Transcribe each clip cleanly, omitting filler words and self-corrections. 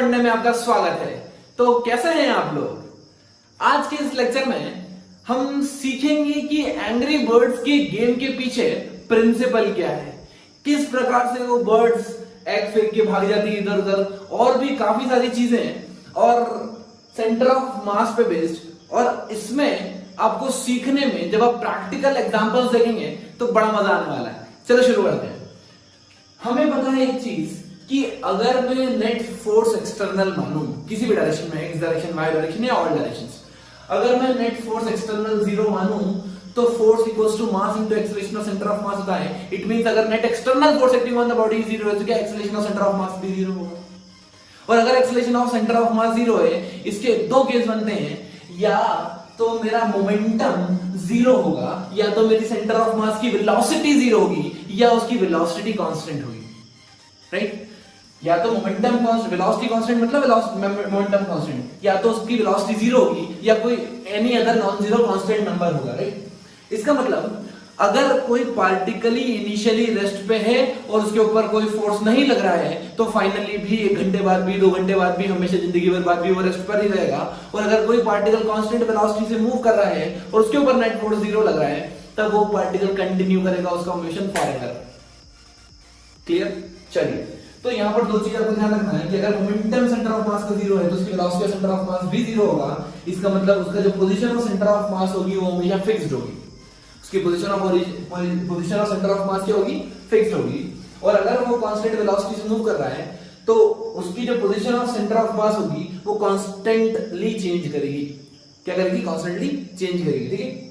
पढ़ने में आपका स्वागत है। तो कैसे हैं आप लोग? आज के इस लेक्चर में हम सीखेंगे कि एंग्री बर्ड्स के गेम के पीछे प्रिंसिपल क्या है, किस प्रकार से वो बर्ड्स एग फेंक के भाग जाती है इधर उधर, और भी काफी सारी चीजें, और सेंटर ऑफ मास पे बेस्ड। और इसमें आपको सीखने में जब आप प्रैक्टिकल एग्जांपल्स देखेंगे तो बड़ा मजा आने वाला है। चलो शुरू करते हैं। हमें पता है एक चीज कि अगर मैं नेट फोर्स एक्सटर्नल मानूं किसी भी डायरेक्शन में, एक्स डायरेक्शन, वाई डायरेक्शन या ऑल डायरेक्शंस, अगर मैं नेट फोर्स एक्सटर्नल जीरो मानूं तो force equals to mass into acceleration of centre of mass होता है। इट मींस अगर net external force acting on the body is zero है तो क्या acceleration of centre of mass भी जीरो होगा? और अगर acceleration of centre of mass zero है, इसके दो केस बनते हैं, या तो मेरा मोमेंटम जीरो होगा या तो मेरी सेंटर ऑफ मास की वेलोसिटी जीरो होगी या उसकी वेलोसिटी कांस्टेंट होगी, राइट? या तो मोमेंटम कांस्टेंट, वेलोसिटी कांस्टेंट मतलब मोमेंटम कांस्टेंट, या तो उसकी वेलोसिटी जीरो होगी या कोई any other non zero constant number होगा, राइट? इसका मतलब अगर कोई पार्टिकली इनिशियली रेस्ट पे है और उसके ऊपर कोई फोर्स नहीं लग रहा है तो फाइनली भी 1 घंटे बाद भी, 2 घंटे बाद भी, हमेशा जिंदगी भर बाद भी वो रेस्ट पर ही रहेगा। और अगर कोई पार्टिकल कांस्टेंट वेलोसिटी से मूव कर रहा है और उसके ऊपर नेट फोर्स जीरो लग रहा है तब वो पार्टिकल कंटिन्यू करेगा उसका मोशन फॉरएवर। क्लियर? चलिए, तो यहाँ पर दो चीज आपको ध्यान रखना है कि अगर मोमेंटम सेंटर ऑफ मास का जीरो है तो उसकी वेलोसिटी सेंटर ऑफ मास भी जीरो होगा। इसका मतलब उसका जो पोजीशन ऑफ सेंटर ऑफ मास होगी वो हमेशा फिक्स्ड होगी। उसकी पोजीशन ऑफ सेंटर ऑफ मास क्या होगी? फिक्स्ड होगी। और अगर वो कांस्टेंट वेलोसिटी से मूव कर रहा है तो उसकी जो पोजीशन ऑफ सेंटर ऑफ मास होगी वो कांस्टेंटली चेंज करेगी। क्या करेगी? कांस्टेंटली चेंज करेगी। ठीक है,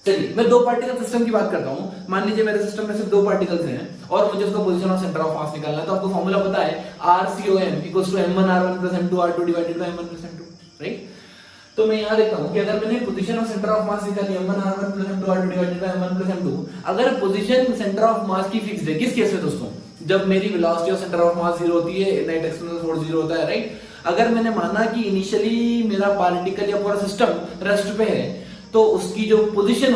चलिए मैं दो पार्टिकल सिस्टम की बात करता हूं। मान लीजिए मेरे सिस्टम में सिर्फ दो पार्टिकल्स हैं और मुझे उसका position of centre of mass निकालना है। तो आपको फॉर्मूला पता है, RCOM equals to m1r1 m2r2 divided by m1 m2, right? तो मैं यहां देखता हूं कि अगर मैंने position of centre of mass निकाली m1r1 m2r2 divided by m1 m2, अगर पोजीशन सेंटर ऑफ मास की फिक्स्ड है, किस केस में दोस्तों? जब मेरी velocity of centre of mass zero होती है, नेट एक्सटर्नल फोर्स जीरो होता है, राइट? अगर मैंने माना कि इनिशियली मेरा पार्टिकल या पूरा सिस्टम रेस्ट पे है तो उसकी जो पोजीशन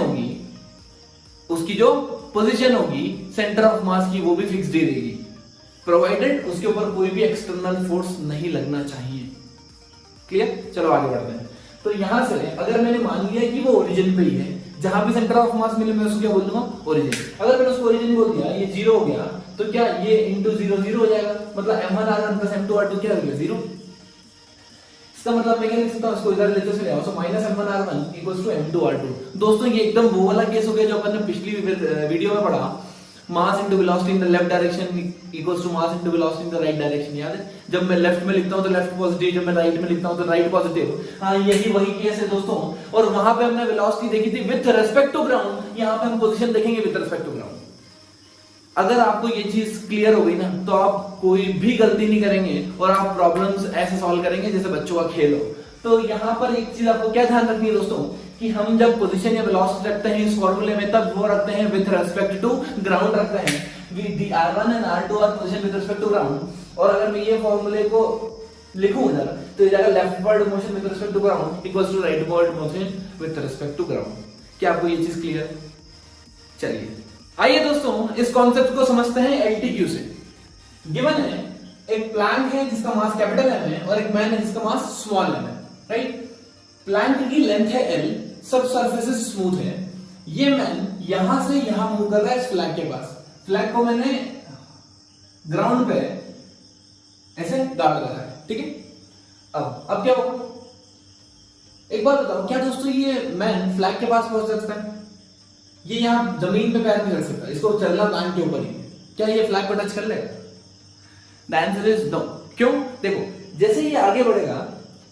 होगी सेंटर ऑफ मास की वो भी फिक्स्ड ही रहेगी, प्रोवाइडेड उसके ऊपर कोई भी एक्सटर्नल फोर्स नहीं लगना चाहिए। क्लियर? चलो आगे बढ़ते हैं। तो यहां से अगर मैंने मान लिया कि वो ओरिजिन पे ही है, जहां भी सेंटर ऑफ मास मिले मैं उसको क्या बोल दूंगा? ओरिजिन। अगर मैंने उसको ओरिजिन बोल दिया, ये जीरो हो गया तो क्या ये इंटू जीरो जीरो हो जाएगा? मतलब m1r1 प्लस m2r2 क्या हो गया? जीरो। इसका मतलब मैं क्या लिख सकता हूं? इसको इधर लेते चले आओ, so minus m1r1 equals to m2r2। दोस्तों ये एकदम वो वाला केस हो गया जो अपन ने पिछली वीडियो में पढ़ा, mass into velocity in the left direction equals to mass into velocity in the right direction. याद है? जब मैं लेफ्ट में लिखता हूं तो लेफ्ट पॉजिटिव, जब मैं राइट में लिखता हूं तो राइट पॉजिटिव। हाँ, यही वही केस है दोस्तों। और वहां पे हमने वेलोसिटी देखी थी विद रिस्पेक्ट टू ग्राउंड, यहां पे हम पोजीशन देखेंगे विद रिस्पेक्ट टू ग्राउंड। अगर आपको ये चीज क्लियर हो गई ना तो आप कोई भी गलती नहीं करेंगे और आप प्रॉब्लम्स ऐसे सॉल्व करेंगे जैसे बच्चों का खेल हो। तो यहाँ पर एक चीज आपको क्या ध्यान रखनी है दोस्तों कि हम जब पोजीशन या वेलोसिटी रखते हैं इस फॉर्मूले में तब वो रखते हैं विद रिस्पेक्ट टू ग्राउंड रखते हैं। The r1 and r2 are position with respect to ground. और अगर मैं ये फॉर्मूले को लिखूं इधर तो ये जाएगा leftward motion with respect to ground equals to rightward motion with respect to ground. क्या आपको ये चीज क्लियर? चलिए आइए दोस्तों इस कॉन्सेप्ट को समझते हैं LTQ से। गिवन है एक प्लैंक है जिसका मास कैपिटल M है और एक मैन है जिसका मास स्मॉल m है, राइट? प्लैंक की लेंथ है L, सब सरफेसेस स्मूथ है। ये मैन यहां से यहां मूव कर रहा है इस फ्लैग के पास। फ्लैग को मैंने ग्राउंड पे ऐसे गाड़ रखा है, ठीक है? अब क्या होगा? एक बात बताओ, क्या दोस्तों ये मैन फ्लैग के पास पहुंच सकता है? ये यहां जमीन पे पैर नहीं रख सकता, इसको चलना प्लैंक के ऊपर ही। क्या ये फ्लैग को टच कर लेगा? The answer is no. क्यों? देखो, जैसे ये आगे बढ़ेगा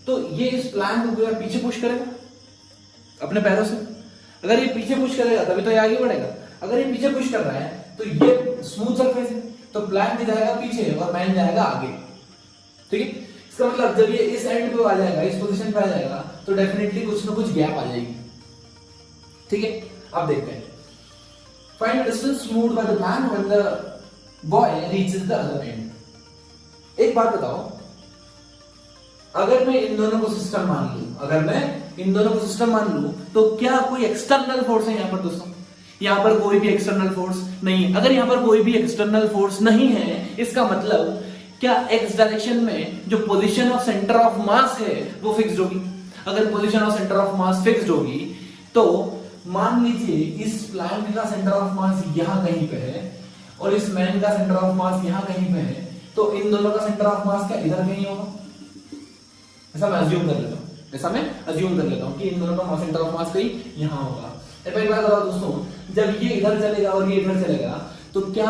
तो ये इस प्लैंक को पीछे पुश करेगा अपने पैरों से। अगर ये पीछे पुश करेगा तभी तो ये आगे बढ़ेगा। अगर ये पीछे पुश कर रहा है तो ये स्मूथ सरफेस है तो प्लैंक भी जाएगा पीछे और मैन जाएगा आगे, ठीक है? इसका मतलब जब ये इस एंड पे आ जाएगा, इस पोजीशन पे आ जाएगा तो डेफिनेटली कुछ ना कुछ गैप आ जाएगी, ठीक है? अब देखते हैं। Find the distance moved by the plank when the boy reaches the other and. एक बात बताओ, अगर मैं इन दोनों को सिस्टम मान लूं तो क्या कोई एक्सटर्नल फोर्स है यहां पर दोस्तों? यहां पर कोई भी एक्सटर्नल फोर्स नहीं है। अगर यहां पर कोई भी एक्सटर्नल फोर्स नहीं है इसका मतलब क्या एक्स डायरेक्शन में जो पोजीशन ऑफ सेंटर ऑफ मास है वो फिक्स्ड होगी? अगर position of centre of mass fixed होगी तो मान लीजिए इस प्लांट का सेंटर ऑफ मास यहां कहीं पे है और इस मैन का सेंटर ऑफ मास यहां कहीं पे है, तो इन दोनों का सेंटर ऑफ मास क्या इधर कहीं होगा? ऐसा मैं अज्यूम कर लेता हूं कि इन दोनों का सेंटर ऑफ मास कहीं यहां होगा। अब एक बात बताओ दोस्तों, जब ये इधर चलेगा और ये इधर चलेगा तो क्या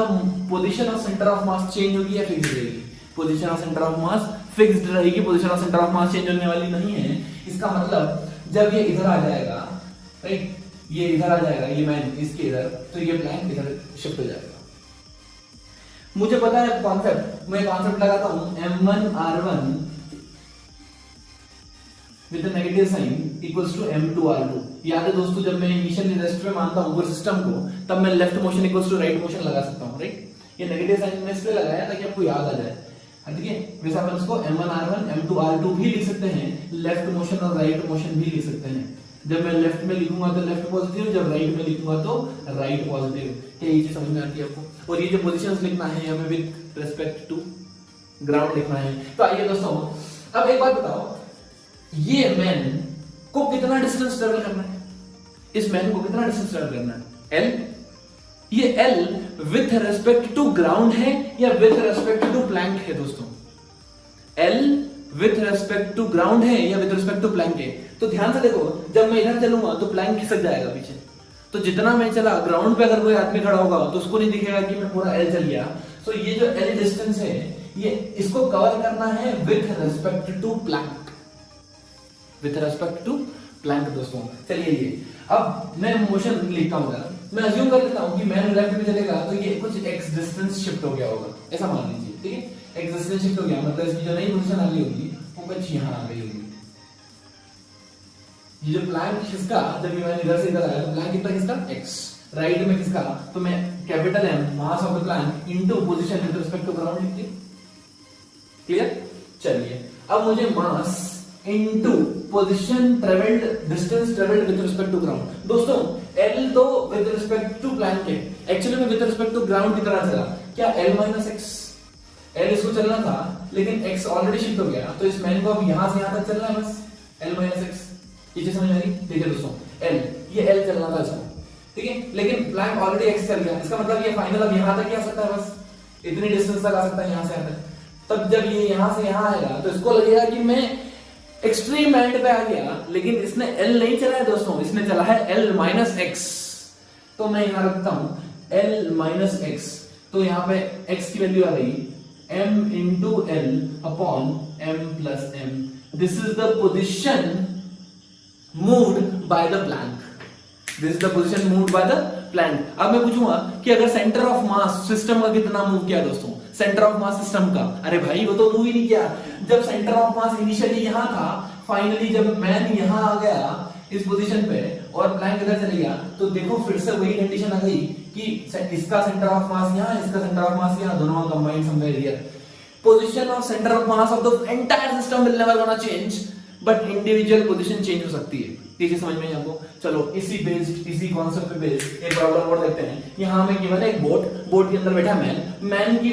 position of centre of mass change होगी या फिक्स्ड रहेगी? Position of centre of mass fixed रहेगी, position of centre of mass change होने वाली नहीं है। इसका मतलब जब ये इधर आ जाएगा, राइट, ये इधर आ जाएगा, ये मैन इसके इधर, तो ये प्लैंक इधर शिफ्ट हो जाएगा। मुझे पता है कॉन्सेप्ट, मैं कॉन्सेप्ट लगाता हूं m1r1 with negative sign equals to m2r2। याद है दोस्तों, जब मैं इनिशियल रेस्ट में मानता हूं पूरे सिस्टम को, तब मैं left motion equals to right motion लगा सकता हूं, राइट। ये नेगेटिव साइन मैं इसलिए लगाया ताकि आपको याद आ जाए, ठीक है। वैसे अपन इसको m1r1 m2r2 भी लिख सकते हैं, लेफ्ट मोशन और राइट मोशन भी लिख सकते हैं। जब मैं लेफ्ट में लिखूंगा तो लेफ्ट पॉजिटिव, जब राइट में लिखूंगा तो राइट पॉजिटिव। क्या ये चीज समझ में आती है आपको? और ये जो पोजीशंस लिखना है हमें विद रिस्पेक्ट टू ग्राउंड लिखना है। तो आइए दोस्तों, अब एक बात बताओ, ये मैन को कितना डिस्टेंस ट्रेवल करना है? इस मैन को कितना डिस्टेंस ट्रेवल करना है? L। ये L with respect to ground है या विथ रेस्पेक्ट टू प्लैंक है दोस्तों? L with respect to ground है या विथ रेस्पेक्ट टू प्लैंक है? तो ध्यान से देखो, जब मैं इधर चलूंगा तो प्लैंक खिसक जाएगा पीछे, तो जितना मैं चला ग्राउंड पे अगर कोई आदमी खड़ा होगा तो उसको नहीं दिखेगा कि मैं पूरा L चल गया। तो ये जो L डिस्टेंस है, ये इसको कवर करना है with respect to plank, with respect to plank दोस्तों। चलिए ये अब मैं मोशन लिखता हूं, मैं अज्यूम कर लेता हूं कि मैन लेफ्ट में चलेगा तो ये कुछ x डिस्टेंस शिफ्ट हो गया होगा, ऐसा मान लीजिए, ठीक है। x डिस्टेंस शिफ्ट हो गया मतलब इसकी जो नई पोजीशन आ गई होगी वो कुछ यहां आ गई होगी। ये जो प्लैंक खिसका, जब ये मैन इधर से इधर आया तो प्लैंक कितना खिसका? x। राइट में खिसका तो मैं capital M mass of the plank into position with respect to ground लिखती हूं। क्लियर? चलिए अब मुझे mass into position travelled, distance travelled with respect to ground. दोस्तों L तो विद रिस्पेक्ट टू प्लैंक है, एक्चुअली में विद रिस्पेक्ट टू ग्राउंड की तरह चला। क्या L माइनस x? L इसको चलना था लेकिन x ऑलरेडी शिफ्ट हो गया, तो इस मैन को अब यहां से यहां तक चलना है बस, L माइनस x। ये चीज समझ में आ रही? ठीक है दोस्तों, L, ये L चलना था इसको, ठीक है, लेकिन प्लैंक ऑलरेडी x चल गया। इसका मतलब ये फाइनल अब यहां तक ही आ सकता है, बस इतनी डिस्टेंस तक आ सकता है यहां से यहां तक। तब जब ये यहां से यहां आएगा तो इसको लगेगा कि मैं एक्सट्रीम एंड पे आ गया, लेकिन इसने L नहीं चला है दोस्तों, इसने चला है L माइनस x। तो मैं यहां रखता हूं L माइनस x, तो यहां पे x की वैल्यू आ रही m into L upon m plus m। This is the position moved by the plank। This is the position moved by the plank। अब मैं पूछूंगा कि अगर सेंटर ऑफ मास सिस्टम का कितना मूव किया दोस्तों? सेंटर ऑफ मास सिस्टम का, अरे भाई वो तो मूव ही नहीं किया। जब सेंटर ऑफ मास इनिशियली यहां था, फाइनली जब मैन यहां आ गया इस पोजीशन पे और प्लैंक इधर चले गया, तो देखो फिर से वही कंडीशन आ गई कि इसका सेंटर ऑफ मास यहां, इसका सेंटर ऑफ मास यहां, दोनों का combined somewhere here. Position of centre of mass of the entire system will never gonna change, but individual position change हो सकती है। ये चीज समझ में आई आपको? चलो इसी बेस्ड, इसी कॉन्सेप्ट पे बेस्ड एक प्रॉब्लम और देखते हैं। यहां हमें गिवन है एक बोट, बोट के अंदर बैठा मैन, मैन की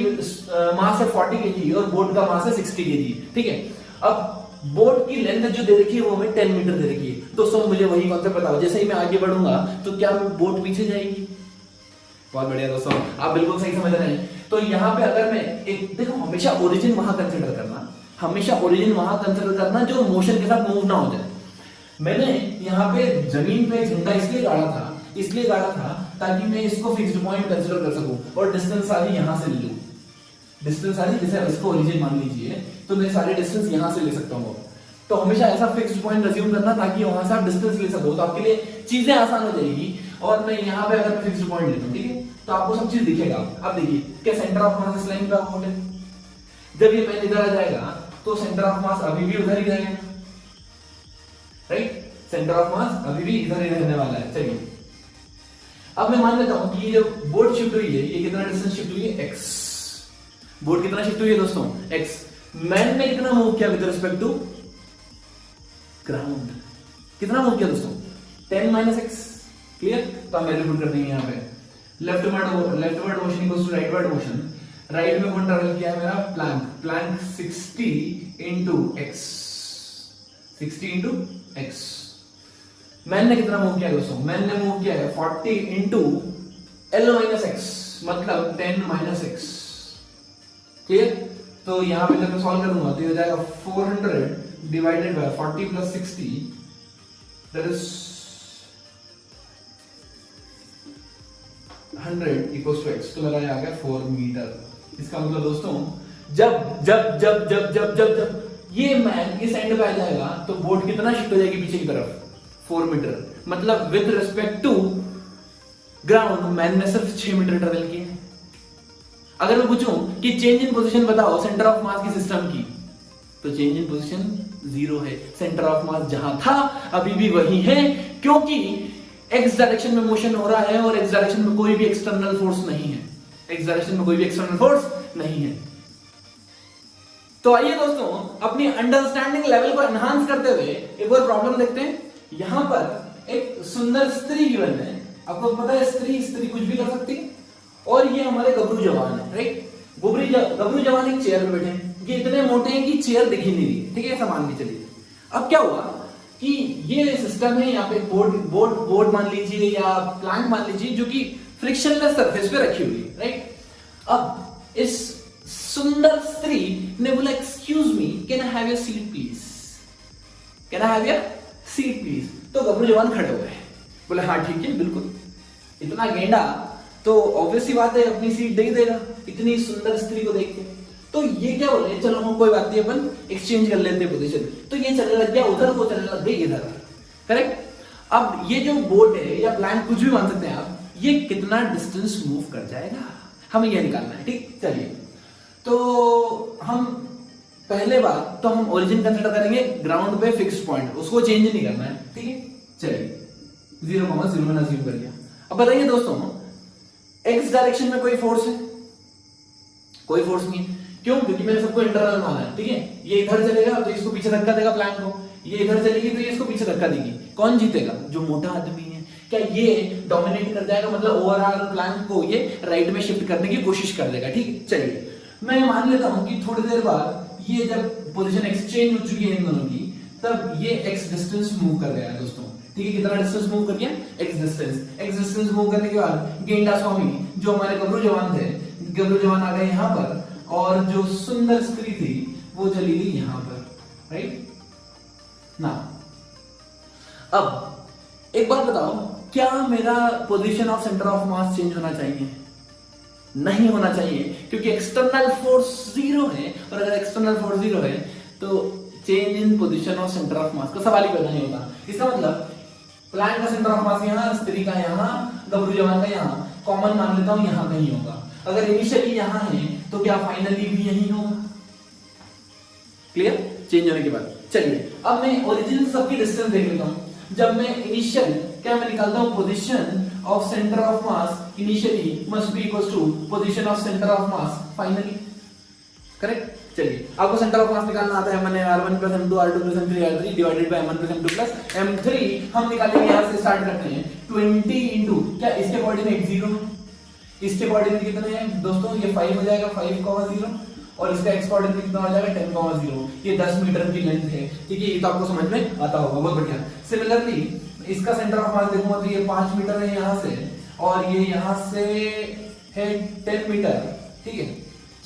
मास है 40 kg और बोट का मास है 60 kg, ठीक है। अब बोट की लेंथ जो दे रखी है वो हमें 10 मीटर दे रखी है। दोस्तों मुझे वही कॉन्सेप्ट बताओ, जैसे ही मैं आगे बढ़ूंगा तो क्या बोट पीछे जाएगी? बहुत बढ़िया दोस्तों, आप बिल्कुल सही समझ रहे हैं। तो यहाँ पे अगर मैं एक देखो, हमेशा ओरिजिन वहां कंसिडर करना, हमेशा ओरिजिन वहां कंसिडर करना जो मोशन के साथ मूव ना हो जाए। मैंने यहाँ पे जमीन पे झंडा इसलिए गाड़ा था ताकि मैं इसको फिक्स्ड पॉइंट कंसिडर कर सकूं और डिस्टेंस सारी यहां से ले लूं। डिस्टेंस सारी, जैसे इसको ओरिजिन मान लीजिए तो मैं सारे डिस्टेंस यहां से ले सकता हूं। तो हमेशा ऐसा फिक्स्ड पॉइंट अज्यूम करना ताकि वहां से आप डिस्टेंस ले सको, तो आपके लिए चीजें आसान हो जाएगी। और मैं यहाँ पे अगर फिक्स्ड पॉइंट ले लूं, ठीक है, तो आपको सब चीज दिखेगा। अब देखिए क्या सेंटर ऑफ मास इस लाइन पे आप होंगे, जब ये मैन इधर आ जाएगा तो सेंटर ऑफ मास अभी भी उधर ही रहेगा, राइट। सेंटर ऑफ मास अभी भी इधर ही रहने वाला है। चलिए अब मैं मान लेता हूं कि ये जो बोट शिफ्ट हुई है, ये कितना डिस्टेंस शिफ्ट हुई है? x। बोट कितना शिफ्ट हुई है दोस्तों? x। मैन ने कितना मूव किया विद रिस्पेक्ट टू ग्राउंड? कितना मूव किया दोस्तों? 10 माइनस x। क्लियर? तो हम वैल्यू पुट कर देंगे यहाँ पे। Leftward motion equals to rightward motion. Right में कौन ट्रेवल किया है मेरा, plank. Plank 60 into x, 60 into x. Man ने कितना मूव किया दोस्तों, मैन ने मूव किया है 40 इंटू एल माइनस एक्स, मतलब 10 माइनस एक्स। क्लियर? तो यहां पे जब मैं सॉल्व करूंगा तो ये हो जाएगा 400 divided by 40 plus 60, that is 100 equals to x. तो मेरा ये आ गया 4 मीटर। इसका मतलब दोस्तों जब जब जब जब जब जब जब ये मैन इस एंड पे आ जाएगा तो बोट कितना शिफ्ट हो जाएगी पीछे की तरफ, 4 मीटर। मतलब with respect to ground man ने सिर्फ 6 मीटर ट्रेवल किया। अगर मैं पूछूं कि चेंज इन पोजीशन बताओ सेंटर ऑफ मास की सिस्टम की, तो चेंज इन पोजीशन 0 है। सेंटर ऑफ मास जहां था अभी भी वही है, क्योंकि एक्स डायरेक्शन में मोशन हो रहा है और एक्स डायरेक्शन में कोई भी एक्सटर्नल फोर्स नहीं है। एक्स डायरेक्शन में कोई भी एक्सटर्नल फोर्स नहीं है। तो आइए दोस्तों अपनी अंडरस्टैंडिंग लेवल को एनहांस करते हुए एक और प्रॉब्लम देखते हैं। यहां पर एक सुंदर स्त्री गिवन है। आपको पता है स्त्री कुछ भी कर सकती है, और ये हमारे गबरू जवान है, राइट। गबरू जवान एक चेयर पे बैठे हैं, ये इतने मोटे हैं कि चेयर दिख ही नहीं रही, ठीक है, ऐसा मान के चलिए। अब क्या हुआ कि ये सिस्टम है, यहाँ पे बोर्ड मान लीजिए या प्लांट मान लीजिए, जो कि फ्रिक्शनलेस सरफेस पे रखी हुई है, राइट। अब इस सुंदर स्त्री ने बोला excuse me, can I have your seat please, can I have your seat please. तो गबरू जवान खड़े हुए, बोले हाँ ठीक है बिल्कुल। इतना गेंडा तो ऑब्वियस सी बात है अपनी सीट दे देगा इतनी सुंदर स्त्री को देख के। तो ये क्या बोले, चलो हम कोई बात नहीं, अपन एक्सचेंज कर लेते हैं पोजीशन। तो ये चलने लग गया उधर, वो चलने लग गई इधर, करेक्ट। अब ये जो बोट है या प्लांट कुछ भी मान सकते हैं आप, ये कितना डिस्टेंस मूव कर जाएगा हमें ये निकालना है, ठीक। चलिए तो हम पहले बात तो हम ओरिजिन कंसीडर करेंगे, ग्राउंड पे फिक्स पॉइंट, उसको चेंज नहीं करना है, ठीक है। चलिए 0,0 मैंने अज्यूम कर लिया। अब बताइए दोस्तों एक्स डायरेक्शन में कोई फोर्स है, कोई फोर्स नहीं है। क्यों? क्योंकि मैंने सबको इंटरनल माना है, ठीक है। ये इधर चलेगा तो इसको पीछे धक्का देगा प्लांट को, ये इधर चलेगी तो ये इसको पीछे धक्का देगी। कौन जीतेगा? जो मोटा आदमी है। क्या ये डोमिनेट कर जाएगा, मतलब ओवरऑल प्लांट को ये राइट में शिफ्ट करने की कोशिश कर देगा, ठीक है। चलिए मैं मान लेता हूं कि थोड़ी देर बाद ये जब पोजीशन एक्सचेंज हो चुकी है इन दोनों की, तब ये एक्स डिस्टेंस मूव कर गया है दोस्तों, ठीक है। कितना डिस्टेंस मूव कर गया? X distance. X distance move करने के बाद गेंडा स्वामी जो हमारे गबरू जवान थे, गबरू जवान आ गए यहाँ पर, और जो सुंदर स्त्री थी वो चली गई यहाँ पर, राइट ना। अब एक बात बताओ, क्या मेरा position of centre of mass change होना चाहिए? नहीं होना चाहिए, क्योंकि एक्सटर्नल फोर्स 0 है, और अगर एक्सटर्नल फोर्स 0 है तो change in position of centre of मास का सवाल ही पैदा नहीं होता। इसका मतलब प्लांट का सेंटर ऑफ मास यहाँ, स्त्री का यहाँ, गबरू जवान का यहाँ, कॉमन मान लेता हूं यहाँ कहीं होगा। अगर इनिशियली यहाँ है तो क्या फाइनली भी यही होगा? क्लियर? चेंज होने के बाद चलिए अब मैं ओरिजिन सबकी डिस्टेंस देख लेता हूं। जब मैं इनिशियल क्या मैं निकालता हूं, position of centre of mass initially must be equal to position of centre of mass finally, correct. चलिए आपको सेंटर ऑफ मास निकालना आता है, मैंने r1 + m2 r2 + m3 r3 divided by m1 + m2 + m3। हम निकालेंगे, यहां से स्टार्ट करते हैं 20 इंटू क्या इसके कोऑर्डिनेट 0, इसके कोऑर्डिनेट कितने हैं दोस्तों? ये 5 हो जाएगा, 5,0, और इसका x कोऑर्डिनेट कितना हो जाएगा? 10,0। ये 10 मीटर की लेंथ है, ठीक है। ये तो आपको समझ में आता होगा, बहुत बढ़िया। सिमिलरली इसका सेंटर ऑफ मास देखूंगा तो ये 5 मीटर है यहाँ से, और ये यहाँ से है 10 मीटर, ठीक है।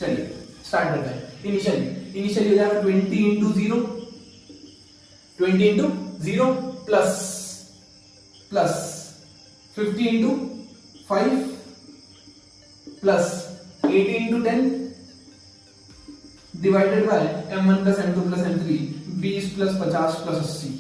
चलिए स्टार्ट करते हैं। इनिशियली हो जाएगा 20 into 0, 20 into 0 plus 50 into 5 plus 80 into 10 divided by m1 + m2 + m3, 20 + 50 + 80,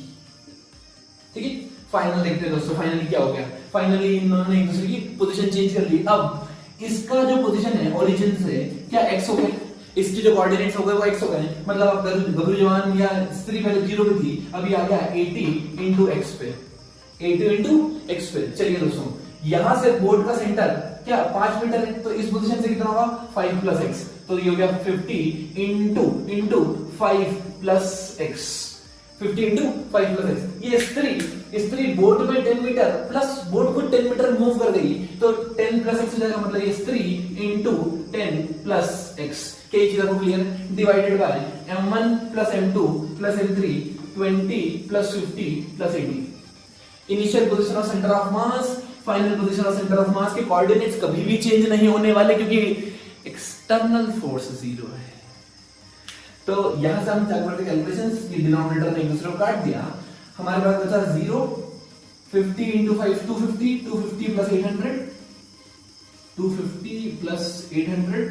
ठीक है। फाइनल देखते हैं दोस्तों, फाइनली क्या हो गया। फाइनली इन दोनों ने एक दूसरे की पोजीशन चेंज कर ली। अब इसका जो पोजीशन है ओरिजिन से क्या x हो गया, इसके जो कोऑर्डिनेट्स हो गए वो x हो गए, मतलब अब गबरू जवान या स्त्री पहले 0 पे थी, अभी आ गया 80 इंटू x पे, 80 इंटू x पे। चलिए दोस्तों यहां से बोर्ड का सेंटर क्या 5 मीटर है, तो इस पोजीशन से कितना होगा? 5 + x, तो ये हो गया 50 into 5 + x, 50 into 5 plus x. ये स्त्री बोट में 10 मीटर प्लस बोट को 10 मीटर मूव कर देगी तो 10 प्लस एक्स हो जाएगा, मतलब ये स्त्री इंटू 10 प्लस एक्स। कई चीजों को clear divided by m1 plus m2 plus m3 20 plus 50 plus 80। Initial position of centre of mass, final position of centre of मास के कोऑर्डिनेट्स कभी भी चेंज नहीं होने वाले क्योंकि एक्सटर्नल फोर्स 0 है। तो यहां से हम कैलकुलेशंस की डिनोमिनेटर ने एक दूसरे को काट दिया, हमारे पास बचा 0, 50 into 5 250, 250 plus 800, 250 plus 800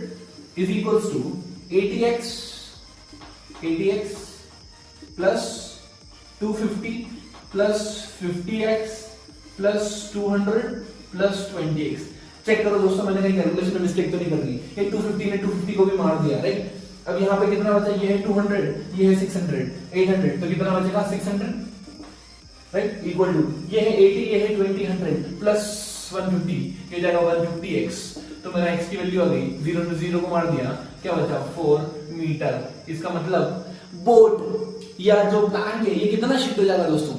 is equals to 80x plus 250 plus 50x plus 200 plus 20x। Check करो दोस्तों, मैंने कहीं कैलकुलेशन में मिस्टेक तो नहीं कर दी। ये 250 ने 250 को भी मार दिया, राइट। अब यहाँ पे कितना बचा, ये है 200, ये है 600, 800, तो कितना बचेगा 600, राइट, इक्वल टू ये है 80, ये है 20, 100 प्लस 150, ये जाएगा 150x। तो मेरा x की वैल्यू आ गई, 0 से 0 को मार दिया, क्या बचा 4 मीटर। इसका मतलब बोट या जो प्लांट है ये कितना शिफ्ट हो जाएगा दोस्तों,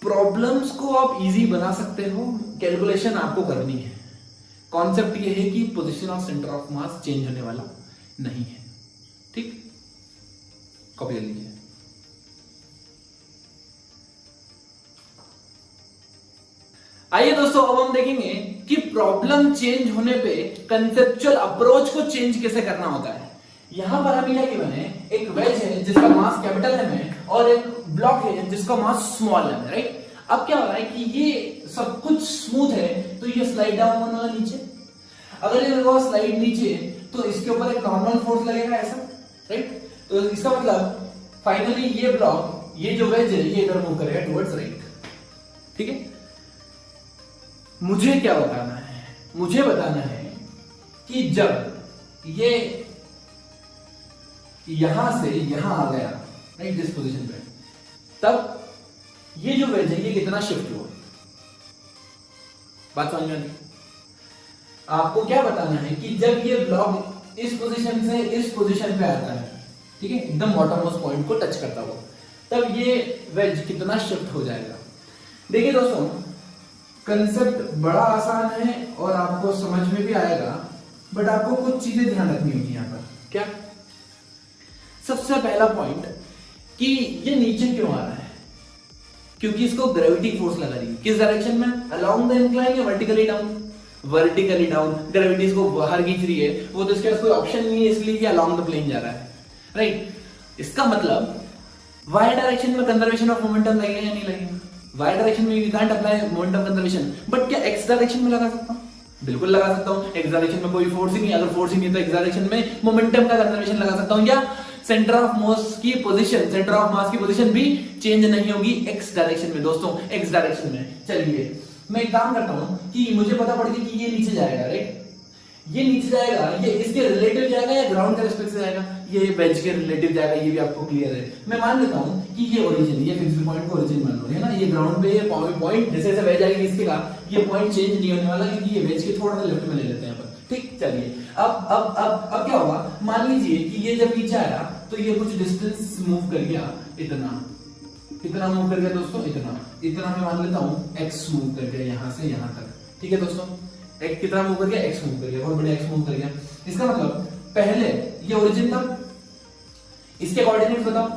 प्रॉब्लम्स को आप इजी बना सकते हो, कैलकुलेशन आपको करनी है। कॉन्सेप्ट ये है कि position of centre of mass change होने वाला नहीं है, ठीक, कॉपी कर लीजिए। आइए दोस्तों, अब हम देखेंगे कि प्रॉब्लम चेंज होने पे कंसेप्चुअल अप्रोच को चेंज कैसे करना होता है। यहां पर हमें क्या गिवन है, एक वेज है जिसका मास कैपिटल एम है और एक ब्लॉक है जिसका मास स्मॉल एम है, राइट। अब क्या हो रहा है कि ये सब कुछ स्मूथ है तो ये स्लाइड डाउन होने वाला नीचे, अगर ये स्लाइड नीचे तो इसके ऊपर एक नॉर्मल फोर्स लगेगा ऐसा, राइट। तो इसका मतलब फाइनली ये ब्लॉक, ये जो वेज है ये इधर मूव करेगा टुवर्ड्स राइट, ठीक है। मुझे क्या बताना है, मुझे बताना है कि जब ये यहां से यहां आ गया, राइट, जिस पोजीशन पे, तब ये जो वेज है ये कितना शिफ्ट हुआ, बात समझ में? आपको क्या बताना है कि जब ये ब्लॉक इस पोजीशन से इस पोजीशन पे आता है, ठीक है, एकदम बॉटम मोस्ट पॉइंट को टच करता हुआ, तब ये वेज कितना शिफ्ट हो जाएगा। देखिए दोस्तों, कंसेप्ट बड़ा आसान है और आपको समझ में भी आएगा, बट आपको कुछ चीजें ध्यान रखनी होगी यहां पर। क्या? सबसे पहला पॉइंट कि ये नीचे क्यों आ रहा है, क्योंकि इसको ग्रेविटी फोर्स लगा रही है। किस डायरेक्शन में, अलोंग द इंक्लाइन या vertically down? Vertically down. Gravity इसको बाहर खींच रही है, वो तो इसके पास कोई ऑप्शन नहीं है, इसलिए ये अलोंग द प्लेन जा रहा है, राइट। इसका मतलब वाई डायरेक्शन में कंजर्वेशन ऑफ मोमेंटम लगेगा या नहीं लगेगा? वाई डायरेक्शन में we can't apply momentum conservation, but क्या एक्स डायरेक्शन में लगा सकता हूं? बिल्कुल लगा सकता हूं। एक्स डायरेक्शन में कोई फोर्स ही नहीं, अगर फोर्स ही नहीं तो एक्स डायरेक्शन में मोमेंटम का कंजर्वेशन लगा सकता हूं, या सेंटर ऑफ मास की पोजीशन, सेंटर ऑफ मास की पोजीशन भी चेंज नहीं होगी एक्स डायरेक्शन में। दोस्तों एक्स डायरेक्शन में, चलिए मैं एक काम करता हूं कि मुझे पता पड़ गया कि ये नीचे जाएगा, राइट, ये नीचे जाएगा, ये इसके रिलेटिव जाएगा या ग्राउंड के रिस्पेक्ट से जाएगा? ये वेज के रिलेटिव जाएगा, ये भी आपको क्लियर है। मैं मान लेता हूं कि ये ओरिजिन, ये फिक्स्ड पॉइंट को ओरिजिन मान लो, है ना, ये ग्राउंड पे, ये पॉइंट जैसे जैसे वेज आएगी इसके का ये पॉइंट चेंज नहीं होने वाला, क्योंकि ये वेज के थोड़ा सा लेफ्ट में ले लेते हैं यहाँ पर, ठीक। चलिए अब क्या होगा, मान लीजिए कि ये जब नीचे आया तो ये कुछ डिस्टेंस मूव कर गया, इतना मूव कर गया दोस्तों, इतना मैं मान लेता हूं x मूव कर गया यहां से यहां तक, ठीक है दोस्तों। x कितना मूव कर गया, x मूव कर गया, बहुत बढ़िया, x मूव कर गया। इसका मतलब पहले ये ओरिजिन था, इसके कोऑर्डिनेट्स बताओ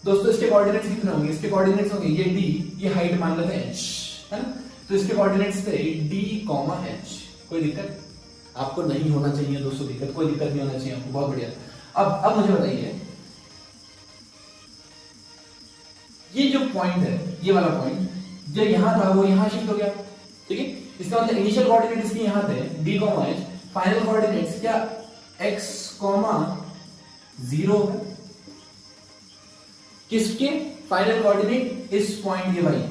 दोस्तों, इसके कोऑर्डिनेट्स कितने होंगे? इसके कोऑर्डिनेट्स होंगे ये d, ये हाइट मान लेते हैं h, है ना, तो इसके कोऑर्डिनेट्स थे d, h। कोई दिक्कत आपको नहीं होना चाहिए दोस्तों, दिक्कत कोई दिक्कत नहीं होना चाहिए आपको, बहुत बढ़िया। अब मुझे बताइए, ये जो पॉइंट है, ये वाला पॉइंट जो यहां था वो यहां शिफ्ट हो गया, ठीक है। इसका मतलब इनिशियल कोऑर्डिनेट्स की यहां थे d, h, फाइनल कोऑर्डिनेट्स क्या x, 0 है। किसके फाइनल कोऑर्डिनेट? इस पॉइंट के भाई,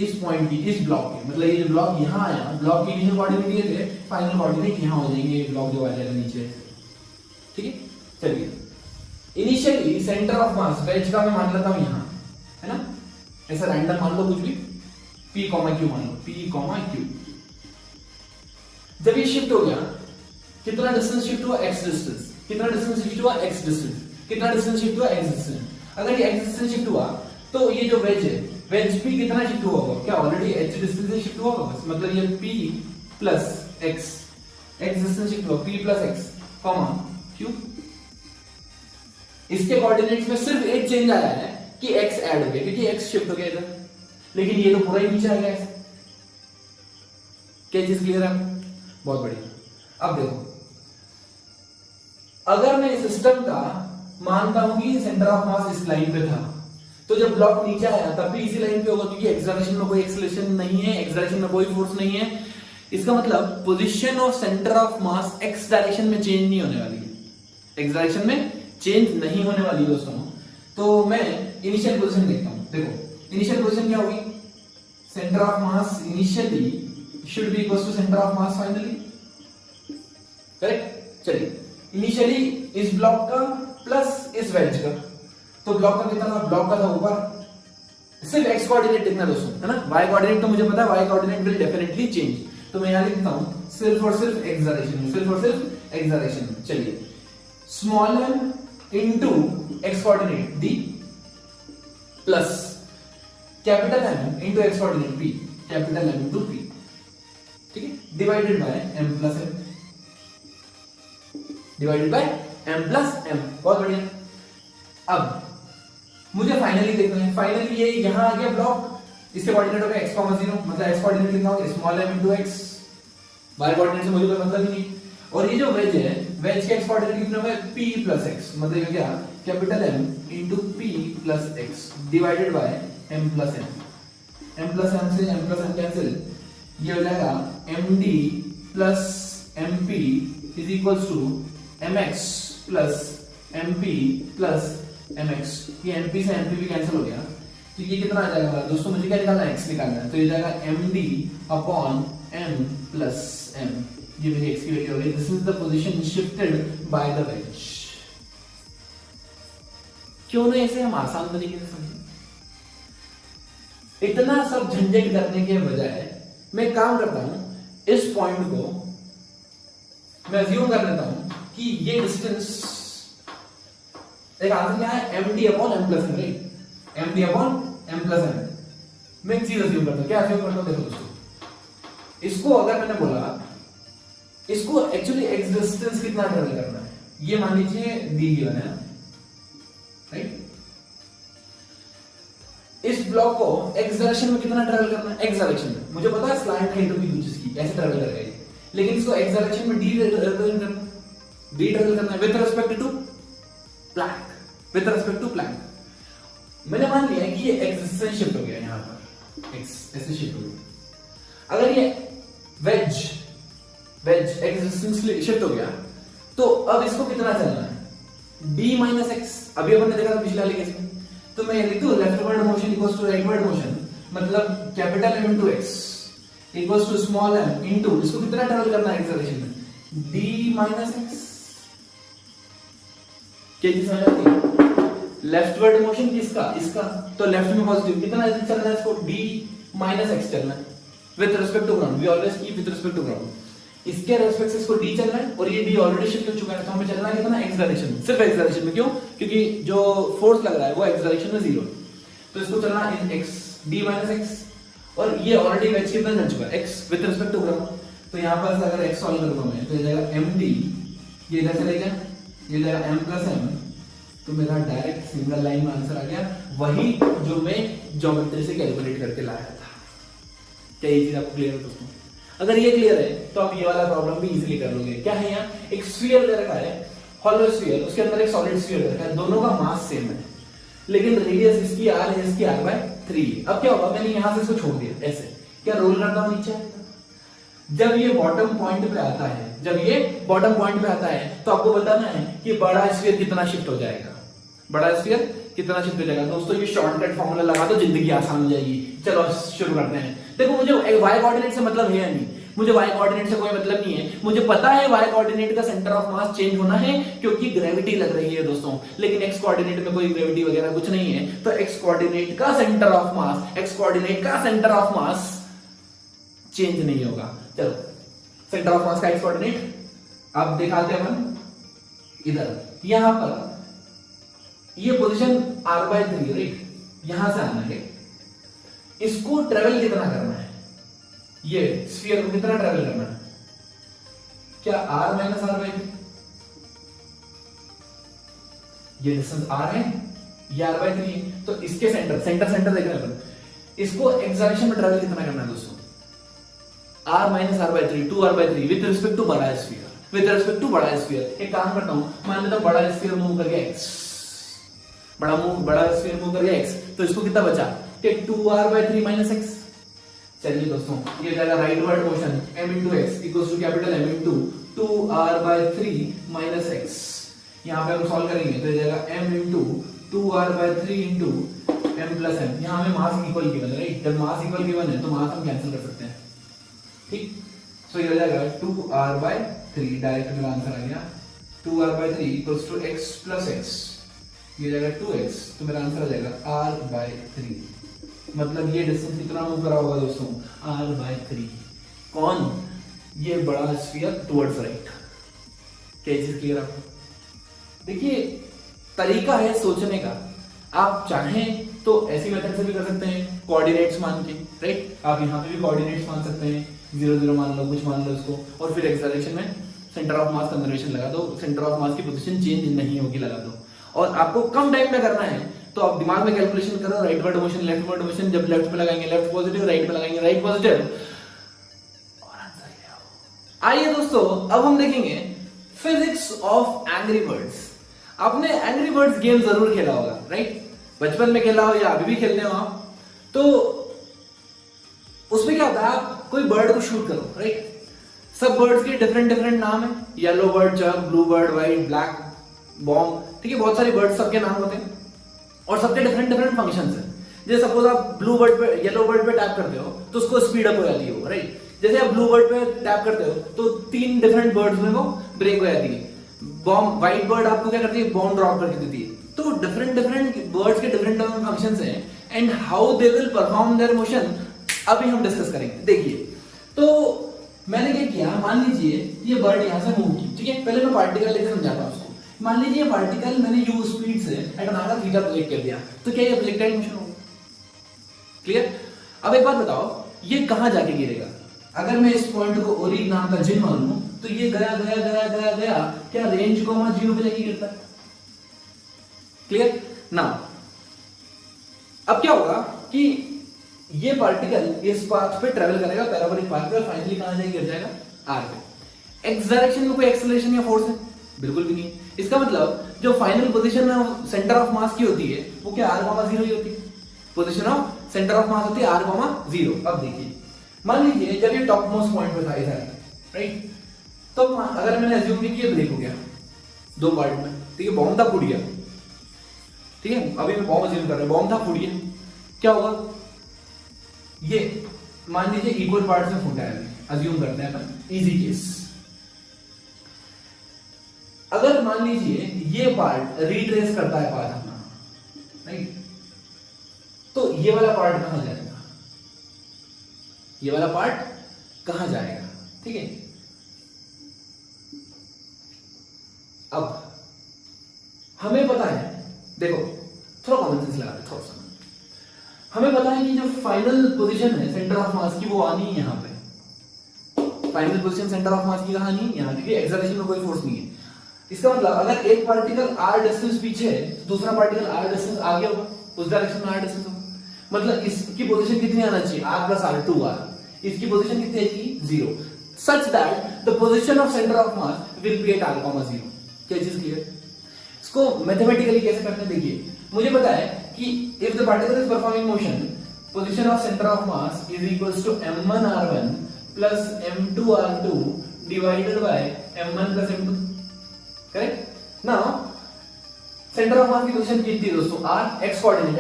इस पॉइंट की, इस ब्लॉक के, मतलब ये जो ब्लॉक यहां आया, ब्लॉक के इनिशियल कोऑर्डिनेट ये थे, फाइनल कोऑर्डिनेट यहां हो जाएंगे, ब्लॉक जो आ जाएगा नीचे, ठीक है। चलिए initially centre of mass wedge का मैं मान लेता हूं यहां, है ना, ऐसा रैंडम मान लो कुछ भी, p, q मान लो, p, q। जब ये शिफ्ट हो गया, कितना डिस्टेंस शिफ्ट हुआ? x distance. कितना डिस्टेंस शिफ्ट हुआ, x डिस्टेंस। कितना डिस्टेंस शिफ्ट हुआ, x डिस्टेंस। अगर ये x डिस्टेंस शिफ्ट हुआ तो ये जो वेज है, वेज p कितना शिफ्ट हुआ होगा, क्या ऑलरेडी h डिस्टेंस से शिफ्ट हुआ होगा, बस मतलब ये p plus x, x distance shift हुआ p plus x comma q। इसके कोऑर्डिनेट्स में सिर्फ एक चेंज आया है कि x ऐड हो गया क्योंकि x शिफ्ट हो गया इधर, लेकिन ये तो पूरा ही नीचे आ गया। क्या चीज क्लियर है? बहुत बढ़िया। अब देखो, अगर मैं सिस्टम का मानता हूं कि सेंटर ऑफ मास इस लाइन पे था, तो जब ब्लॉक नीचे आया तब भी इसी लाइन पे होगा क्योंकि एक्स डायरेक्शन में कोई एक्सेलरेशन नहीं है, एक्स डायरेक्शन में कोई फोर्स नहीं है। इसका मतलब position of centre of mass x direction में चेंज नहीं होने वाली है, एक्स डायरेक्शन में चेंज नहीं होने वाली दोस्तों। तो मैं इनिशियल पोजीशन देखता हूं। देखो इनिशियल पोजीशन क्या होगी, centre of mass initially should be equals to center of mass finally, correct. चलिए इनिशियली इस ब्लॉक का प्लस इस वेज का, तो ब्लॉक का कितना था, ब्लॉक का था ऊपर, सिर्फ एक्स कोऑर्डिनेट देखना दोस्तों, है ना। वाई कोऑर्डिनेट तो मुझे पता है, y coordinate will definitely change, तो मैं यहां लिखता हूं सिर्फ और सिर्फ एक्स डायरेक्शन, सिर्फ और सिर्फ एक्स डायरेक्शन। चलिए small m into x coordinate d plus capital M into x coordinate p, capital M into p, ठीक है, divided by m plus m, divided by m plus m। बहुत बढ़िया। अब मुझे फाइनली देखना है, फाइनली ये यहां आ गया ब्लॉक, इसके कोऑर्डिनेट हो गया x, 0, मतलब x कोऑर्डिनेट लिखना होगा small m into x, y coordinate से मुझे कोई मतलब ही नहीं। और ये जो वेज है, वेज के x कोऑर्डिनेट लिखना होगा p प्लस x, मतलब ये क्या, capital M into p plus x divided by m plus m। m plus m से m प्लस m कैंसिल, ये हो जाएगा md plus mp is equals to mx plus mp plus mx। ये mp से mp भी cancel हो गया, तो ये कितना आ जाएगा दोस्तों, मुझे क्या निकालना है, x निकालना है, तो ये जाएगा md upon m plus m, ये मेरी x की वैल्यू हो गई। This is the position shifted by the ways. क्यों ना इसे हम आसान तरीके से समझें, इतना सब झंझट करने के बजाय मैं काम करता हूं, इस पॉइंट को मैं अज्यूम कर लेता हूं कि ये डिस्टेंस, एक आंसर क्या है, md upon m plus m, right, md upon m plus m। मैं एक चीज अज्यूम करता हूं, क्या अज्यूम करता हूं, देखो दोस्तों, इसको अगर मैंने बोला, इसको एक्चुअली x डिस्टेंस कितना ट्रेवल करना है, ये मान लीजिए दी गिवन है, राइट। इस ब्लॉक को x डायरेक्शन में कितना ट्रेवल करना है, x डायरेक्शन में मुझे पता है स्लाइड हाइट होगी दूसरी की, ऐसे ट्रेवल कर गई, लेकिन इसको x डायरेक्शन में d ट्रेवल करना है with respect to plank, with respect to plank. मैंने मान लिया कि ये x डिस्टेंस शिफ्ट हो गया, यहां पर x ऐसे शिफ्ट हो गया। अगर ये वेज x डिस्टेंस शिफ्ट हो गया, तो अब इसको कितना चलना है, d माइनस x, अभी अपन ने देखा था पिछले वाले केस में, तो मैं लिख दूं leftward motion equals to rightward motion, मतलब capital M into x equals टू स्मॉल m इनटू, इसको कितना ट्रैवल करना है x डायरेक्शन में, d माइनस x। क्या चीज समझ आती है, लेफ्टवर्ड मोशन किसका, इसका, तो लेफ्ट में पॉजिटिव, कितना चलना है इसको, d माइनस x चलना है with respect to ground, we always keep with respect to ground. इसके रेस्पेक्ट से इसको d चलना है, और ये d ऑलरेडी शिफ्ट हो चुका है, तो हमें चलना है कितना, x डायरेक्शन में, सिर्फ x डायरेक्शन में। क्यों, क्योंकि जो फोर्स लग रहा है वो x डायरेक्शन में 0, तो इसको चलना है x d माइनस x, और ये ऑलरेडी वेज कितना चल चुका है, x with respect to ground, तो यहां पर अगर x सॉल्व करूंगा मैं, तो ये जाएगा md, ये इधर चलेगा, ये जाएगा m प्लस m, तो मेरा डायरेक्ट सिंगल लाइन में आंसर आ गया, वही जो मैं ज्योमेट्री से कैलकुलेट करके लाया था। क्या ये चीज आपको क्लियर है दोस्तों? अगर ये क्लियर है तो आप ये वाला प्रॉब्लम भी इजीली कर लोगे। क्या है, यहाँ एक स्फीयर दे रखा है, हॉलो स्फीयर, उसके अंदर एक सॉलिड स्फीयर दे रखा है, दोनों का मास सेम है, लेकिन रेडियस इसकी r है, इसकी r/3। अब क्या होगा, मैंने यहां से इसको छोड़ दिया ऐसे, क्या रोल करता हूं नीचे, जब ये बॉटम पॉइंट पे आता है, जब ये बॉटम पॉइंट पे आता है, तो आपको बताना है कि बड़ा स्फीयर कितना शिफ्ट हो जाएगा, बड़ा स्फीयर कितना शिफ्ट हो जाएगा। दोस्तों ये शॉर्टकट फॉर्मूला लगा दो, जिंदगी आसान हो जाएगी। चलो शुरू करते हैं। देखो मुझे y कोऑर्डिनेट से मतलब है नहीं, मुझे y कोऑर्डिनेट से कोई मतलब नहीं है, मुझे पता है y कोऑर्डिनेट का सेंटर ऑफ मास चेंज होना है क्योंकि ग्रेविटी लग रही है दोस्तों, लेकिन x कोऑर्डिनेट में कोई ग्रेविटी वगैरह कुछ नहीं है, तो x कोऑर्डिनेट का centre of mass, x coordinate का सेंटर ऑफ मास चेंज नहीं होगा। चलो सेंटर ऑफ मास का x कोऑर्डिनेट अब दिखाते हैं अपन, इधर यहां पर ये पोजीशन r/3 राइट, यहां से आना है, इसको ट्रेवल कितना करना है, ये स्फीयर को कितना ट्रेवल करना है, क्या r माइनस r/3, ये डिस्टेंस r है, ये r/3 है, तो इसके सेंटर देख रहे हैं, इसको एक्स डायरेक्शन में ट्रेवल कितना करना है दोस्तों, r minus r/3 2r/3 with respect to बड़ा स्फीयर, एक काम करता हूं, मान लेता हूं बड़ा स्फीयर मूव कर गया x, बड़ा स्फीयर मूव कर गया x, तो इसको कितना बचा कि 2r/3 माइनस x। चलिए दोस्तों ये जाएगा rightward motion m into x equals to capital M into 2r/3 minus x। यहां पे हम सॉल्व करेंगे तो ये जाएगा m into 2r/3 into m plus m। यहां हमें मास इक्वल गिवन है राइट, जब मास इक्वल गिवन है तो मास हम कैंसिल कर सकते हैं, ठीक। सो ये हो जाएगा 2r/3, डायरेक्ट मेरा आंसर आ गया 2r/3 equals to x plus x, ये जाएगा 2x, तो मेरा आंसर आ जाएगा r/3। मतलब ये डिस्टेंस कितना मूव करा होगा दोस्तों, r/3। कौन, ये बड़ा स्फीयर टुवर्ड्स राइट। क्या चीज क्लियर आपको? देखिए तरीका है सोचने का, आप चाहें तो ऐसी मेथड से भी कर सकते हैं कोऑर्डिनेट्स मान के राइट, आप यहाँ पे भी कोऑर्डिनेट्स मान सकते हैं, 0 0 मान लो, कुछ मान लो इसको, और फिर एक्स डायरेक्शन में सेंटर ऑफ मास कंजर्वेशन लगा दो, सेंटर ऑफ मास की पोजीशन चेंज नहीं होगी लगा दो। और आपको कम टाइम में करना है तो आप दिमाग में कैलकुलेशन करो, राइटवर्ड मोशन लेफ्टवर्ड मोशन, जब लेफ्ट पे लगाएंगे लेफ्ट पॉजिटिव, राइट पे लगाएंगे राइट पॉजिटिव, और आंसर ले आओ। आइए दोस्तों अब हम देखेंगे फिजिक्स ऑफ एंग्री बर्ड्स। आपने एंग्री बर्ड्स गेम जरूर खेला होगा राइट, बचपन में खेला हो या अभी भी खेलते हो आप, तो उसमें क्या होता है, आप कोई बर्ड को शूट करो राइट, सब बर्ड्स के डिफरेंट नाम है, yellow bird, Chuck, blue bird, white, black, bomb, ठीक है, बहुत सारे बर्ड्स सबके नाम होते हैं और सबके डिफरेंट फंक्शंस हैं। जैसे सपोज आप ब्लू बर्ड पे, येलो बर्ड पे टैप करते हो तो उसको स्पीड अप हो जाती है राइट, जैसे आप ब्लू बर्ड पे टैप करते हो तो 3 डिफरेंट बर्ड्स में वो ब्रेक हो जाती है। बॉम्ब, व्हाइट बर्ड आपको क्या करती है, बॉम्ब ड्रॉप करके देती है। तो डिफरेंट बर्ड्स के डिफरेंट फंक्शंस हैं and how they will perform there motion अभी हम डिस्कस करेंगे। देखिए तो मैंने क्या किया, मान लीजिए ये बर्ड यहां से मूव की, ठीक है, पहले मैं पार्टिकल लेकर समझाता हूं उसको। मान लीजिए ये पार्टिकल मैंने u स्पीड से at an angle theta project कर दिया, तो क्या ये प्रोजेक्टाइल मोशन होगा? क्लियर? अब एक बात बताओ, ये कहां जाके गिरेगा? अगर मैं इस पॉइंट को ओरिजिन नाम का जिन मान लूं तो ये गया, क्या रेंज को 0 पे जाके गिरता है? क्लियर? नाउ अब क्या होगा कि ये पार्टिकल इस पाथ पे ट्रेवल करेगा, पैराबोलिक पाथ पे, और फाइनली कहां जाके गिर जाएगा? r पे। एक्स डायरेक्शन में कोई एक्सेलरेशन या फोर्स है? बिल्कुल भी नहीं। इसका मतलब जो फाइनल पोजीशन है सेंटर ऑफ मास की होती है वो क्या r, 0 ही होती है। पोजीशन ऑफ सेंटर ऑफ मास होती है r, 0। अब देखिए मान लीजिए जब ये टॉप मोस्ट पॉइंट पे था इधर राइट, तो अगर मैंने अज्यूम किया कि ये ब्रेक हो गया 2 पार्ट में, ठीक है, बॉम्ब था फूट गया, ठीक है, अभी मैं बॉम्ब अज्यूम कर रहा हूं, बॉम्ब था फूट गया, क्या होगा? ये मान लीजिए इक्वल पार्ट्स में फूटा है, अज्यूम करते हैं अपन, इजी केस। अगर मान लीजिए ये पार्ट रिट्रेस करता है पार्ट अपना राइट, तो ये वाला पार्ट कहां जाएगा? ये वाला पार्ट कहां जाएगा? ठीक है, अब हमें पता है, देखो थोड़ा कॉमन सेंस लगा दे, थोड़ा सा हमें पता है कि जो फाइनल पोजीशन है सेंटर ऑफ मास की वो आनी है यहां पे। फाइनल पोजीशन सेंटर ऑफ मास की कहां आनी है? यहां, क्योंकि एक्सेलरेशन में कोई फोर्स नहीं है। इसका मतलब अगर एक पार्टिकल r डिस्टेंस पीछे है तो दूसरा पार्टिकल r डिस्टेंस आगे होगा, उस डायरेक्शन में r डिस्टेंस होगा, मतलब इसकी पोजीशन कितनी आना चाहिए? r plus r, 2r। इसकी पोजीशन कितनी आएगी? 0, such that the position of center of mass will be at r, 0। क्या चीज क्लियर? इसको मैथमेटिकली कैसे करते हैं? देखिए मुझे पता है कि if the particle is performing motion, position of center of mass is equals to m1 r1 plus m2 r2 divided by m1 plus m2। Correct? Now centre of मास की पोजीशन कितनी है दोस्तों? r, x कोऑर्डिनेट,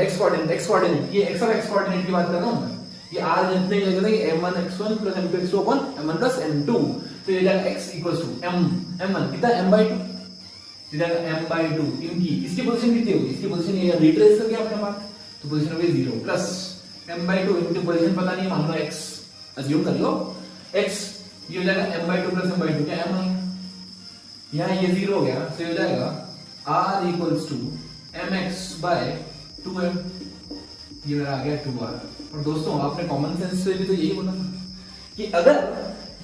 ये x और x coordinate की बात कर रहा हूं मैं। ये r जितने जगह है m1 x1 plus m2 x2 upon m1 plus m2, तो ये जाएगा x equals to m1 कितना? m/2, ये जाएगा m/2 इनकी, इसकी पोजीशन कितनी होगी? इसकी पोजीशन ये रिट्रेस कर गया अपने पास, तो पोजीशन हो गई 0 प्लस m/2 इनकी पोजीशन पता नहीं, मान लो x अज्यूम कर लो, x ये हो जाएगा m/2 plus m/2, क्या m आएगा? यहाँ ये 0 हो गया, तो हो जाएगा r इक्वल्स टू mx/2m, ये मेरा आ गया 2r। और दोस्तों आपने कॉमन सेंस से भी तो यही बोला था कि अगर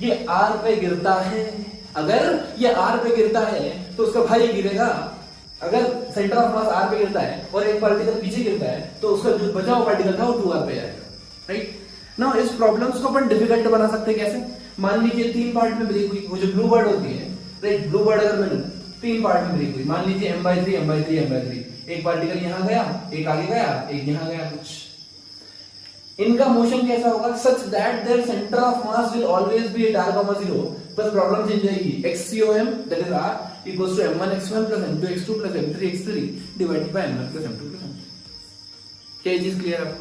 ये r पे गिरता है, अगर ये r पे गिरता है तो उसका भाई गिरेगा। अगर सेंटर ऑफ मास r पे गिरता है और एक पार्टिकल पीछे गिरता है तो उसका जो बचा हुआ पार्टिकल था वो 2r पे आएगा, राइट। नाउ इस प्रॉब्लम्स को अपन डिफिकल्ट बना सकते हैं कैसे? मान लीजिए 3 पार्ट में ब्रेक हुई, वो जो ब्लू बर्ड होती है, राइट, ब्लू बर्ड अगर मैं लूं 3 पार्ट में ब्रेक हुई, मान लीजिए m/3 m/3 m/3, एक पार्टिकल यहां गया, एक आगे गया, एक यहां गया, कुछ इनका मोशन कैसा होगा? Such that their centre of mass will always be at r, 0। बस प्रॉब्लम चेंज जाएगी, xcom that is r equals to m1x1 plus m2x2 plus m3x3 divided by m1 plus m2 plus m3। क्या ये चीज clear है?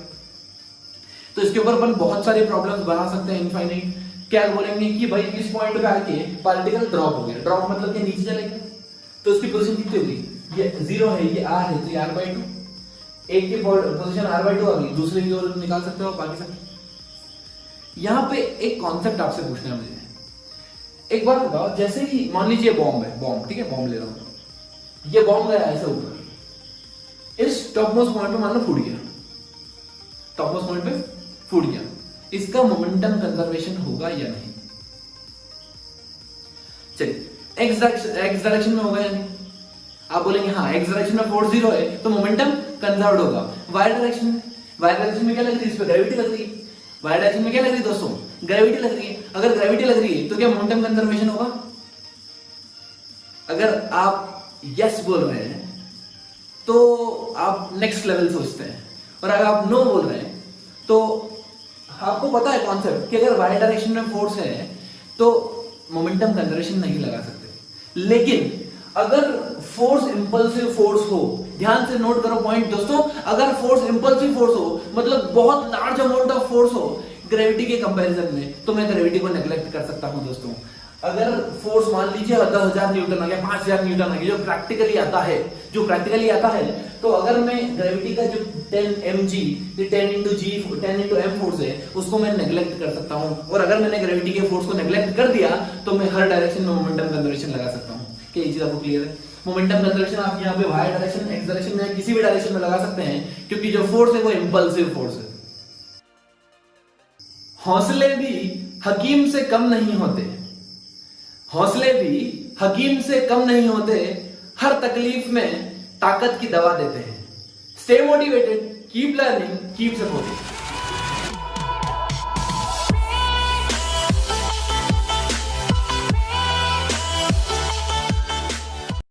तो इसके ऊपर अपन बहुत सारे प्रॉब्लम्स बना सकते हैं इनफाइनाइट। क्या बोलेंगे कि भाई इस पॉइंट पे आके पार्टिकल ड्रॉप हो गया, ड्रॉप मतलब कि नीचे चले गया, तो उसकी पोजीशन कितनी होगी? ये 0 है, ये r है, तो ये r/2, एक की पोजीशन r/2 आ गई, दूसरे की ओर निकाल सकते हो बाकी सब। यहां पे एक कॉन्सेप्ट आपसे पूछना है मुझे, एक बात बताओ, जैसे कि मान लीजिए बॉम्ब है, बॉम्ब, ठीक है, बॉम्ब ले रहा हूं, ये बॉम्ब गया ऐसे ऊपर, इस टॉप मोस्ट पॉइंट पे मान लो फूट गया, टॉप मोस्ट पॉइंट पे फूट गया, इसका मोमेंटम कंजर्वेशन होगा या नहीं? चलिए एक्स डायरेक्शन में होगा या नहीं? आप बोलेंगे हाँ, एक्स डायरेक्शन में फोर्स 0 है तो मोमेंटम कंजर्व्ड होगा। वाई डायरेक्शन में, वाई डायरेक्शन में क्या लग रही है? इस पे ग्रेविटी लग रही है। वाई डायरेक्शन में क्या लग रही है दोस्तों? ग्रेविटी लग रही है। अगर ग्रेविटी लग रही है तो क्या मोमेंटम कंजर्वेशन होगा? अगर आप यस बोल रहे हैं तो आप नेक्स्ट लेवल सोचते हैं, और अगर आप नो बोल रहे हैं तो आपको पता है कॉन्सेप्ट कि अगर वाई डायरेक्शन में फोर्स है तो मोमेंटम कंजर्वेशन नहीं लगा सकते। लेकिन अगर फोर्स इंपल्सिव फोर्स हो, ध्यान से नोट करो पॉइंट दोस्तों, अगर फोर्स इंपल्सिव फोर्स हो मतलब बहुत लार्ज अमाउंट ऑफ फोर्स हो ग्रेविटी के कंपैरिजन में, तो मैं ग्रेविटी को नेग्लेक्ट कर सकता हूं दोस्तों। अगर फोर्स मान लीजिए 10,000 न्यूटन आ गया, 5,000 न्यूटन आ गया, जो प्रैक्टिकली आता है, तो अगर मैं ग्रेविटी का जो 10 mg, 10 into m फोर्स है उसको मैं नेग्लेक्ट कर सकता हूं। और अगर मैंने ग्रेविटी के फोर्स को नेग्लेक्ट कर दिया तो मैं हर डायरेक्शन में मोमेंटम कंजर्वेशन लगा सकता हूं। क्या ये चीज आपको क्लियर है? मोमेंटम कंजर्वेशन आप यहाँ पे वाई डायरेक्शन, एक्स डायरेक्शन में किसी भी डायरेक्शन में लगा सकते हैं, क्योंकि जो फोर्स है वो इंपल्सिव फोर्स है। हौसले भी हकीम से कम नहीं होते, हौसले भी हकीम से कम नहीं होते, हर तकलीफ में ताकत की दवा देते हैं। Stay motivated, keep learning, keep supporting.